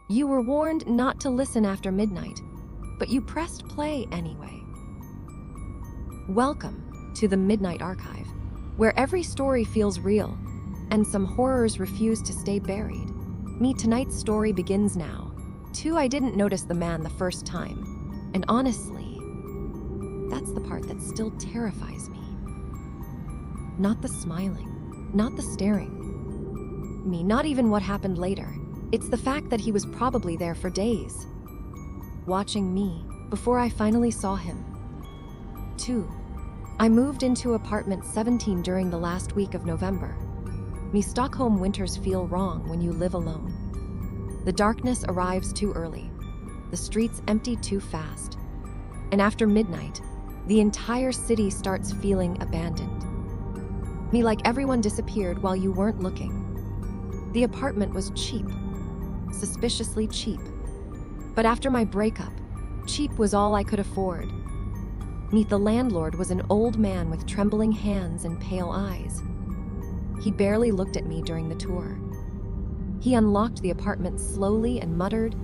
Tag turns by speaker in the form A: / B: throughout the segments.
A: You were warned not to listen after midnight, but you pressed play anyway. Welcome to the Midnight Archive, where every story feels real and some horrors refuse to stay buried. Tonight's story begins now. I didn't notice the man the first time, and honestly, that's the part that still terrifies me. Not the smiling, not the staring. Not even what happened later. It's the fact that he was probably there for days, watching me before I finally saw him. 2. I moved into apartment 17 during the last week of November. Stockholm winters feel wrong when you live alone. The darkness arrives too early, the streets empty too fast, and after midnight, the entire city starts feeling abandoned. Like everyone disappeared while you weren't looking. The apartment was cheap, suspiciously cheap. But after my breakup, cheap was all I could afford. The landlord was an old man with trembling hands and pale eyes. He barely looked at me during the tour. He unlocked the apartment slowly and muttered,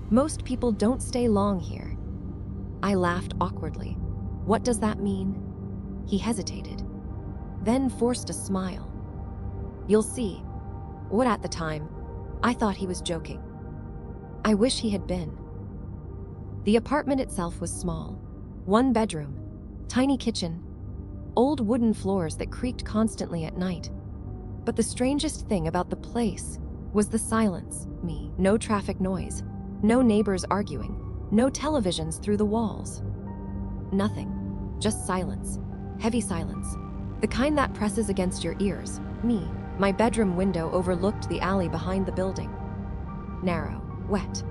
A: "Most people don't stay long here." I laughed awkwardly. "What does that mean?" He hesitated, then forced a smile. "You'll see." What at the time, I thought he was joking. I wish he had been. The apartment itself was small. 1 bedroom, tiny kitchen, old wooden floors that creaked constantly at night. But the strangest thing about the place was the silence. No traffic noise, no neighbors arguing, no televisions through the walls. Nothing, just silence, heavy silence, the kind that presses against your ears. My bedroom window overlooked the alley behind the building. Narrow, wet,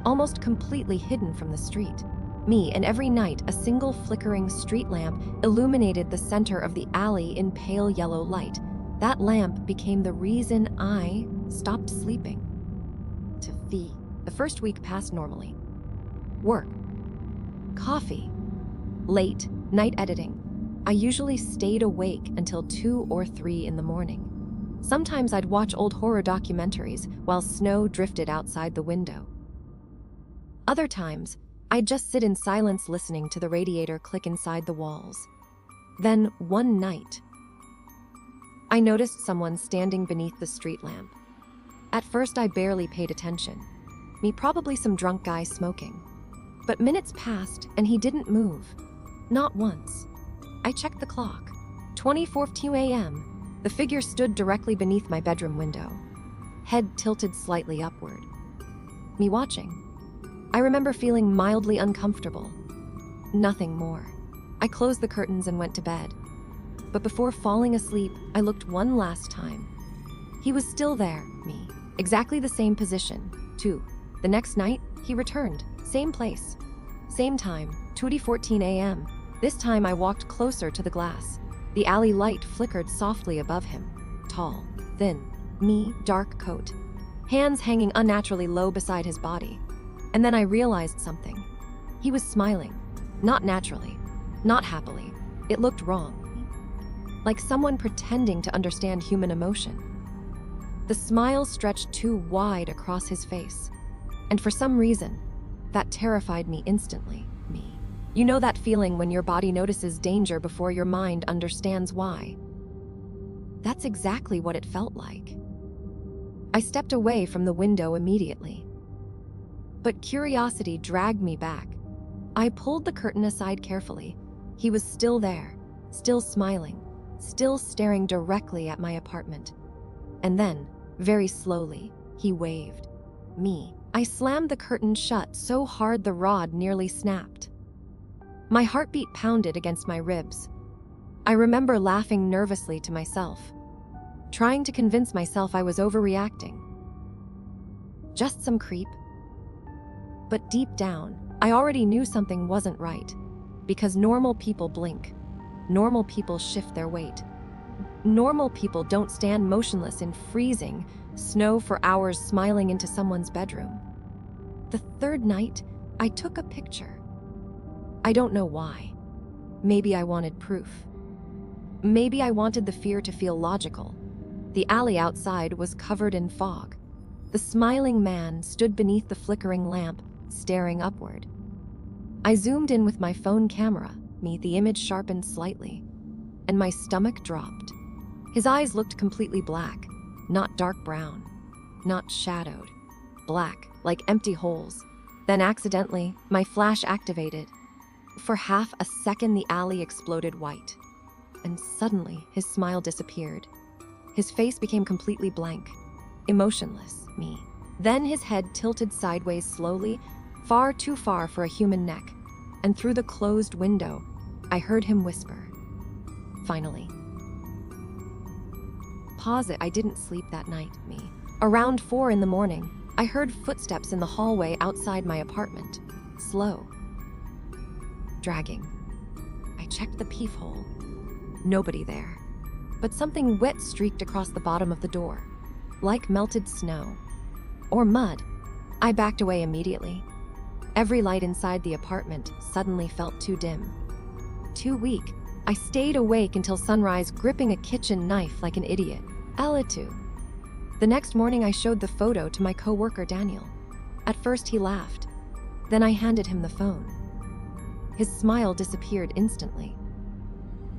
A: almost completely hidden from the street. And every night a single flickering street lamp illuminated the center of the alley in pale yellow light. That lamp became the reason I stopped sleeping. The first week passed normally. Work, coffee, late night editing. I usually stayed awake until 2 or 3 in the morning. Sometimes I'd watch old horror documentaries while snow drifted outside the window. Other times, I'd just sit in silence listening to the radiator click inside the walls. Then, one night, I noticed someone standing beneath the street lamp. At first, I barely paid attention. Probably some drunk guy smoking. But minutes passed and he didn't move. Not once. I checked the clock. 20:42 a.m. The figure stood directly beneath my bedroom window, head tilted slightly upward. Watching. I remember feeling mildly uncomfortable. Nothing more. I closed the curtains and went to bed. But before falling asleep, I looked one last time. He was still there, exactly the same position, too. The next night, he returned, same place, same time, 2:14 a.m. This time I walked closer to the glass. The alley light flickered softly above him. Tall, thin, dark coat, hands hanging unnaturally low beside his body. And then I realized something. He was smiling, not naturally, not happily. It looked wrong. Like someone pretending to understand human emotion. The smile stretched too wide across his face. And for some reason, that terrified me instantly. You know that feeling when your body notices danger before your mind understands why? That's exactly what it felt like. I stepped away from the window immediately. But curiosity dragged me back. I pulled the curtain aside carefully. He was still there, still smiling, still staring directly at my apartment. And then, very slowly, he waved. I slammed the curtain shut so hard the rod nearly snapped. My heartbeat pounded against my ribs. I remember laughing nervously to myself, trying to convince myself I was overreacting. Just some creep. But deep down, I already knew something wasn't right, because normal people blink. Normal people shift their weight. Normal people don't stand motionless in freezing snow for hours smiling into someone's bedroom. The third night, I took a picture. I don't know why. Maybe I wanted proof. Maybe I wanted the fear to feel logical. The alley outside was covered in fog. The smiling man stood beneath the flickering lamp, staring upward. I zoomed in with my phone camera, the image sharpened slightly, and my stomach dropped. His eyes looked completely black, not dark brown, not shadowed, black, like empty holes. Then accidentally, my flash activated. For half a second, the alley exploded white, and suddenly his smile disappeared. His face became completely blank, emotionless, Then his head tilted sideways slowly, far too far for a human neck, and through the closed window, I heard him whisper, "Finally." Pause it, I didn't sleep that night, Around 4 in the morning, I heard footsteps in the hallway outside my apartment, slow, dragging. I checked the peephole. Nobody there. But something wet streaked across the bottom of the door, like melted snow. Or mud. I backed away immediately. Every light inside the apartment suddenly felt too dim, too weak. I stayed awake until sunrise, gripping a kitchen knife like an idiot. Elitu. The next morning, I showed the photo to my coworker Daniel. At first, he laughed. Then I handed him the phone. His smile disappeared instantly.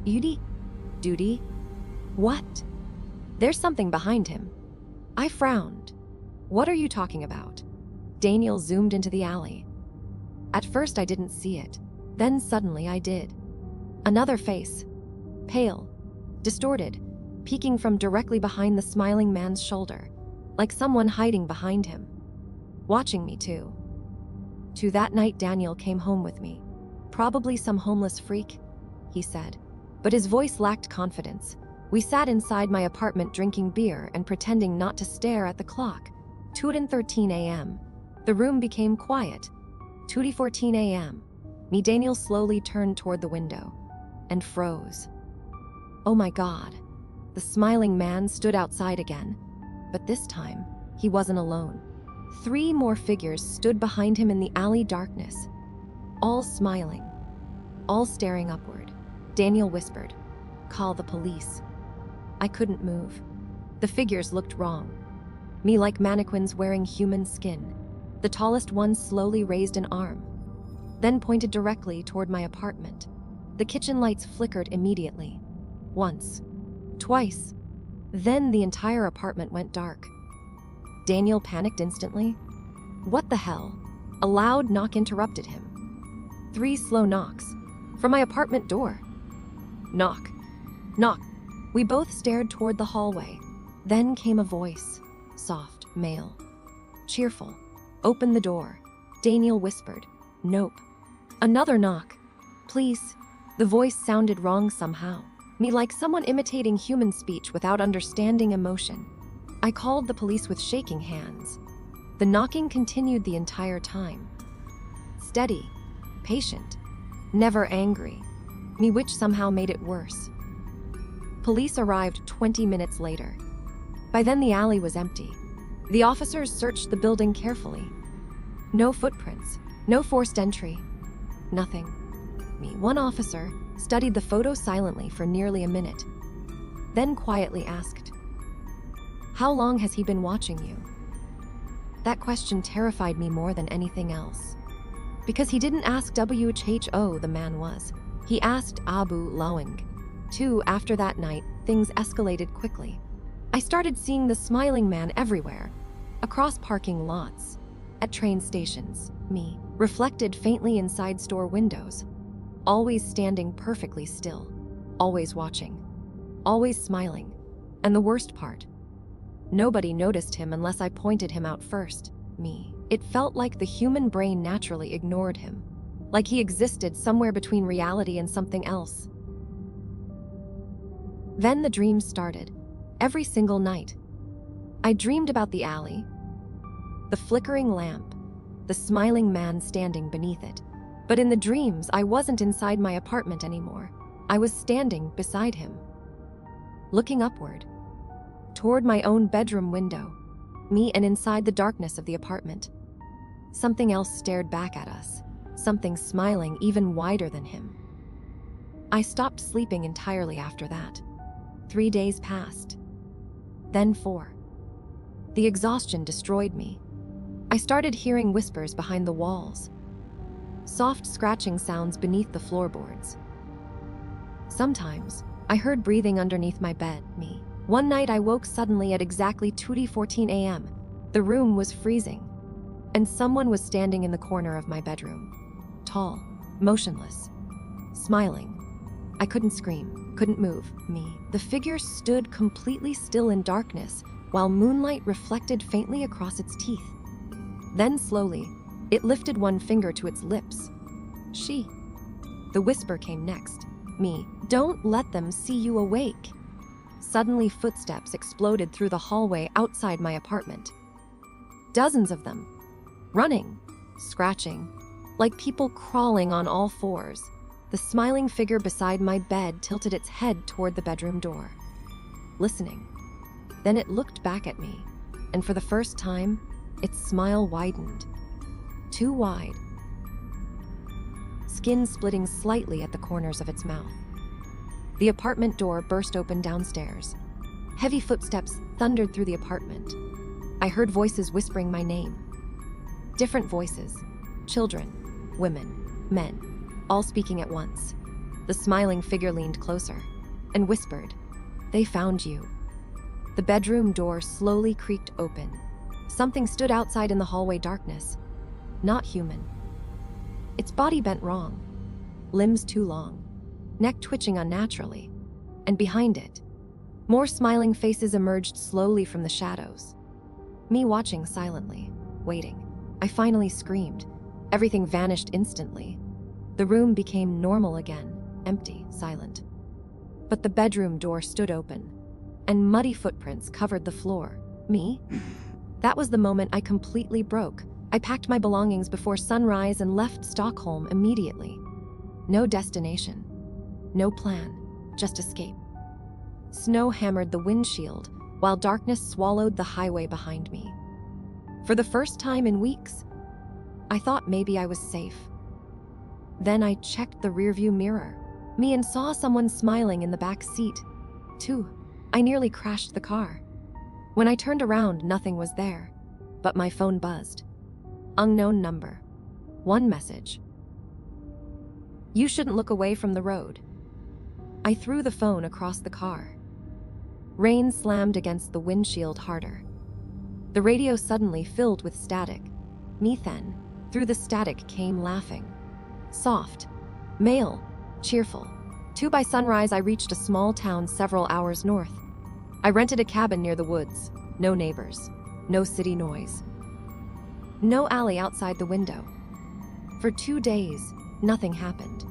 A: Duty? What? There's something behind him. I frowned. What are you talking about? Daniel zoomed into the alley. At first, I didn't see it. Then suddenly I did. Another face. Pale. Distorted. Peeking from directly behind the smiling man's shoulder, like someone hiding behind him. Watching me too. That night, Daniel came home with me. Probably some homeless freak, he said. But his voice lacked confidence. We sat inside my apartment drinking beer and pretending not to stare at the clock. 2:13 a.m. The room became quiet. 2:14 a.m. Daniel slowly turned toward the window and froze. Oh my God. The smiling man stood outside again, but this time, he wasn't alone. 3 more figures stood behind him in the alley darkness, all smiling, all staring upward. Daniel whispered, "Call the police." I couldn't move. The figures looked wrong. Like mannequins wearing human skin. The tallest one slowly raised an arm, then pointed directly toward my apartment. The kitchen lights flickered immediately. Once. Twice. Then the entire apartment went dark. Daniel panicked instantly. What the hell? A loud knock interrupted him. 3 slow knocks. From my apartment door. Knock. Knock. We both stared toward the hallway. Then came a voice. Soft, male. Cheerful. Open the door. Daniel whispered. Nope. Another knock. Please. The voice sounded wrong somehow. Like someone imitating human speech without understanding emotion. I called the police with shaking hands. The knocking continued the entire time. Steady, patient, never angry, which somehow made it worse. Police arrived 20 minutes later. By then the alley was empty. The officers searched the building carefully. No footprints, no forced entry, nothing. One officer studied the photo silently for nearly a minute, then quietly asked, "How long has he been watching you?" That question terrified me more than anything else. Because he didn't ask who the man was. He asked Abu Lawang. After that night, things escalated quickly. I started seeing the smiling man everywhere, across parking lots, at train stations, reflected faintly inside store windows. Always standing perfectly still, always watching, always smiling. And the worst part, nobody noticed him unless I pointed him out first, It felt like the human brain naturally ignored him, like he existed somewhere between reality and something else. Then the dreams started, every single night. I dreamed about the alley, the flickering lamp, the smiling man standing beneath it. But in the dreams, I wasn't inside my apartment anymore. I was standing beside him, looking upward, toward my own bedroom window, and inside the darkness of the apartment. Something else stared back at us, something smiling even wider than him. I stopped sleeping entirely after that. 3 days passed, then 4. The exhaustion destroyed me. I started hearing whispers behind the walls, soft scratching sounds beneath the floorboards. Sometimes, I heard breathing underneath my bed. One night I woke suddenly at exactly 2:14 a.m. The room was freezing, and someone was standing in the corner of my bedroom. Tall, motionless, smiling. I couldn't scream, couldn't move. The figure stood completely still in darkness, while moonlight reflected faintly across its teeth. Then slowly, it lifted one finger to its lips. She. The whisper came next. Don't let them see you awake. Suddenly, footsteps exploded through the hallway outside my apartment. Dozens of them. Running, scratching, like people crawling on all fours. The smiling figure beside my bed tilted its head toward the bedroom door, listening. Then it looked back at me, and for the first time, its smile widened. Too wide. Skin splitting slightly at the corners of its mouth. The apartment door burst open downstairs. Heavy footsteps thundered through the apartment. I heard voices whispering my name. Different voices. Children, women, men, all speaking at once. The smiling figure leaned closer and whispered, "They found you." The bedroom door slowly creaked open. Something stood outside in the hallway darkness. Not human. Its body bent wrong, limbs too long, neck twitching unnaturally, and behind it, more smiling faces emerged slowly from the shadows. Me watching silently, waiting. I finally screamed. Everything vanished instantly. The room became normal again, empty, silent. But the bedroom door stood open, and muddy footprints covered the floor. That was the moment I completely broke. I packed my belongings before sunrise and left Stockholm immediately. No destination, no plan, just escape. Snow hammered the windshield, while darkness swallowed the highway behind me. For the first time in weeks, I thought maybe I was safe. Then I checked the rearview mirror, and saw someone smiling in the back seat. I nearly crashed the car. When I turned around, nothing was there, but my phone buzzed. Unknown number. One message. "You shouldn't look away from the road." I threw the phone across the car. Rain slammed against the windshield harder. The radio suddenly filled with static. Then, through the static came laughing. Soft, male, cheerful. By sunrise, I reached a small town several hours north. I rented a cabin near the woods. No neighbors, no city noise. No alley outside the window. For 2 days, nothing happened.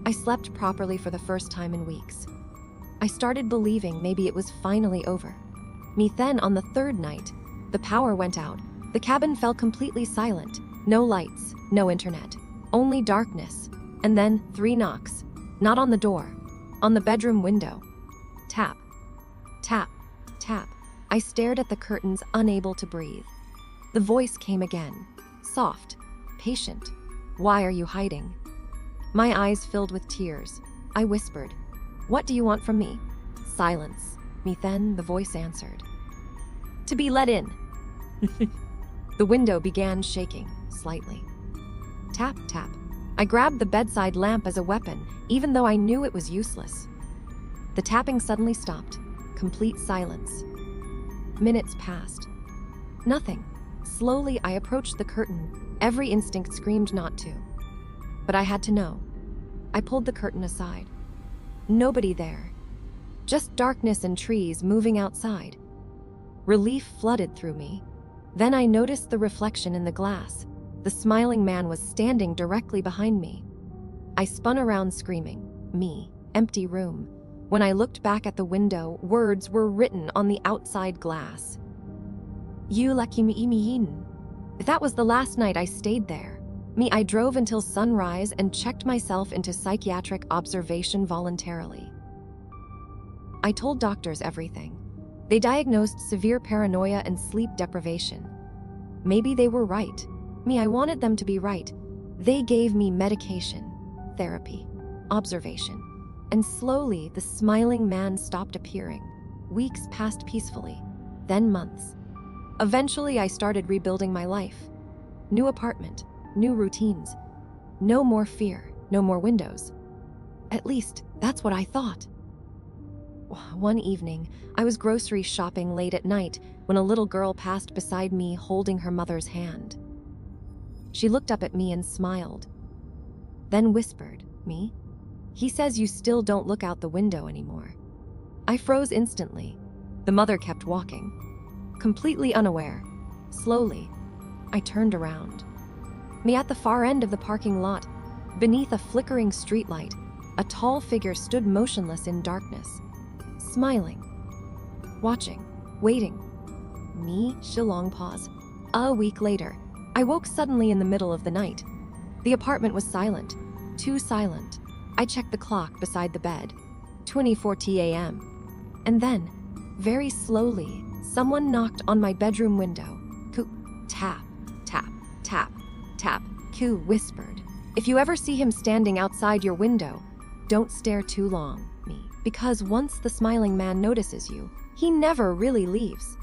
A: I slept properly for the first time in weeks. I started believing maybe it was finally over. Then, on the third night, the power went out. The cabin fell completely silent. No lights, no internet, only darkness. And then 3 knocks. Not on the door, on the bedroom window. Tap, tap, tap. I stared at the curtains, unable to breathe. The voice came again, soft, patient. "Why are you hiding?" My eyes filled with tears. I whispered, "What do you want from me?" Silence. Then the voice answered, "To be let in." The window began shaking, slightly. Tap, tap. I grabbed the bedside lamp as a weapon, even though I knew it was useless. The tapping suddenly stopped. Complete silence. Minutes passed. Nothing. Slowly, I approached the curtain. Every instinct screamed not to. But I had to know. I pulled the curtain aside. Nobody there. Just darkness and trees moving outside. Relief flooded through me. Then I noticed the reflection in the glass. The smiling man was standing directly behind me. I spun around screaming. Empty room. When I looked back at the window, words were written on the outside glass. "You lucky me." That was the last night I stayed there. I drove until sunrise and checked myself into psychiatric observation voluntarily. I told doctors everything. They diagnosed severe paranoia and sleep deprivation. Maybe they were right. I wanted them to be right. They gave me medication, therapy, observation, and slowly the smiling man stopped appearing. Weeks passed peacefully, then months. Eventually, I started rebuilding my life. New apartment, new routines. No more fear, no more windows. At least, that's what I thought. One evening, I was grocery shopping late at night when a little girl passed beside me holding her mother's hand. She looked up at me and smiled, then whispered, "Me? He says you still don't look out the window anymore." I froze instantly. The mother kept walking. Completely unaware. Slowly, I turned around. Me at the far end of the parking lot, beneath a flickering streetlight, a tall figure stood motionless in darkness, smiling, watching, waiting. Me, Shillong pause. A week later, I woke suddenly in the middle of the night. The apartment was silent, too silent. I checked the clock beside the bed, 20:40 a.m. And then, very slowly, someone knocked on my bedroom window. Coo, tap, tap, tap, tap. Coo whispered, "If you ever see him standing outside your window, don't stare too long, me. Because once the smiling man notices you, he never really leaves."